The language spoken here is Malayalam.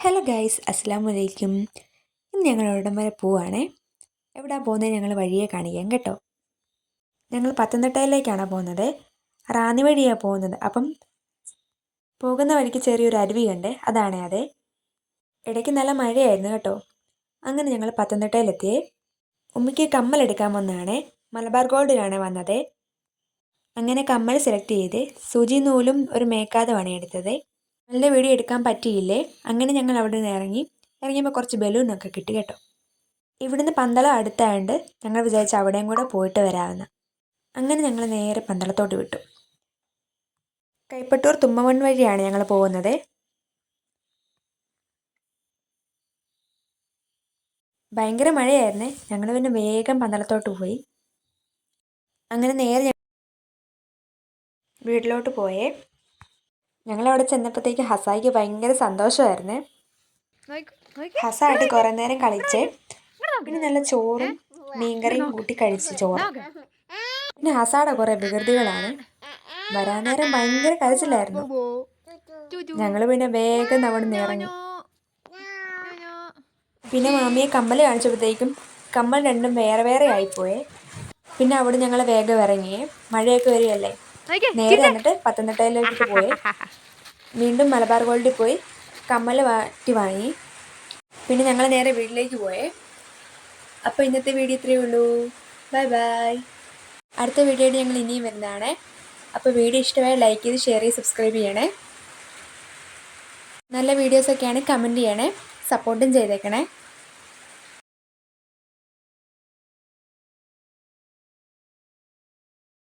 ഹലോ ഗൈസ്, അസ്സലാമു അലൈക്കും. ഇന്ന് ഞങ്ങൾ ഒരിടം വരെ പോവുകയാണേ. എവിടെയാ പോകുന്നത് ഞങ്ങൾ വഴിയെ കാണിക്കാം കേട്ടോ. ഞങ്ങൾ പത്തനംതിട്ടയിലേക്കാണ് പോകുന്നത്. റാന്നി വഴിയാണ് പോകുന്നത്. അപ്പം പോകുന്ന വഴിക്ക് ചെറിയൊരു അരുവി കണ്ടേ, അതാണേ അത്. ഇടയ്ക്ക് നല്ല മഴയായിരുന്നു കേട്ടോ. അങ്ങനെ ഞങ്ങൾ പത്തനംതിട്ടയിലെത്തിയേ. ഉമ്മിക്ക് കമ്മൽ എടുക്കാൻ വന്നതാണേ. മലബാർ ഗോൾഡിലാണ് വന്നത്. അങ്ങനെ കമ്മൽ സെലക്ട് ചെയ്ത് സൂചി നൂലും ഒരു മേക്കാതുമാണ് എടുത്തത്. നല്ല വീഡിയോ എടുക്കാൻ പറ്റിയില്ലേ. അങ്ങനെ ഞങ്ങൾ അവിടെ നിന്ന് ഇറങ്ങിയപ്പോൾ കുറച്ച് ബലൂണൊക്കെ കിട്ടി കേട്ടോ. ഇവിടുന്ന് പന്തളം അടുത്തായതുകൊണ്ട് ഞങ്ങൾ വിചാരിച്ചു അവിടെയും കൂടെ പോയിട്ട് വരാമെന്ന്. അങ്ങനെ ഞങ്ങൾ നേരെ പന്തളത്തോട്ട് വിട്ടു. കൈപ്പട്ടൂർ തുമ്മമൺ വഴിയാണ് ഞങ്ങൾ പോകുന്നത്. ഭയങ്കര മഴയായിരുന്നേ. ഞങ്ങൾ പിന്നെ വേഗം പന്തളത്തോട്ട് പോയി. അങ്ങനെ നേരെ വീട്ടിലോട്ട് പോയേ. ഞങ്ങളവിടെ ചെന്നപ്പോഴത്തേക്ക് ഹസായിക്ക് ഭയങ്കര സന്തോഷമായിരുന്നേ. ഹസായിട്ട് കുറേ നേരം കളിച്ച് പിന്നെ നല്ല ചോറും മീൻകറിയും കൂട്ടി കഴിച്ച് ചോറ്. പിന്നെ ഹസാടെ കുറേ വികൃതികളാണ്. വരാൻ നേരം ഭയങ്കര കരച്ചിലായിരുന്നു. ഞങ്ങൾ പിന്നെ വേഗം അവിടെ നിന്ന് ഇറങ്ങി. പിന്നെ മാമിയെ കമ്മൽ കാണിച്ചപ്പോഴത്തേക്കും കമ്മൽ രണ്ടും വേറെ വേറെ ആയിപ്പോയേ. പിന്നെ അവിടെ ഞങ്ങൾ വേഗം ഇറങ്ങിയേ. മഴയൊക്കെ വരികയല്ലേ. നേരെ എന്നിട്ട് പത്തനംതിട്ടയിലേക്ക് പോയി. വീണ്ടും മലബാർ ഗോൾഡിൽ പോയി കമ്മൽ വാങ്ങി. പിന്നെ ഞങ്ങൾ നേരെ വീട്ടിലേക്ക് പോയേ. അപ്പോൾ ഇന്നത്തെ വീഡിയോ ഇത്രയേ ഉള്ളൂ. Bye bye. അടുത്ത വീഡിയോയിൽ ഞങ്ങൾ ഇനിയും വരുന്നതാണ്. അപ്പോൾ വീഡിയോ ഇഷ്ടമായ ലൈക്ക് ചെയ്ത് ഷെയർ ചെയ്ത് സബ്സ്ക്രൈബ് ചെയ്യണേ. നല്ല വീഡിയോസൊക്കെയാണ്, കമൻറ്റ് ചെയ്യണേ, സപ്പോർട്ടും ചെയ്തേക്കണേ.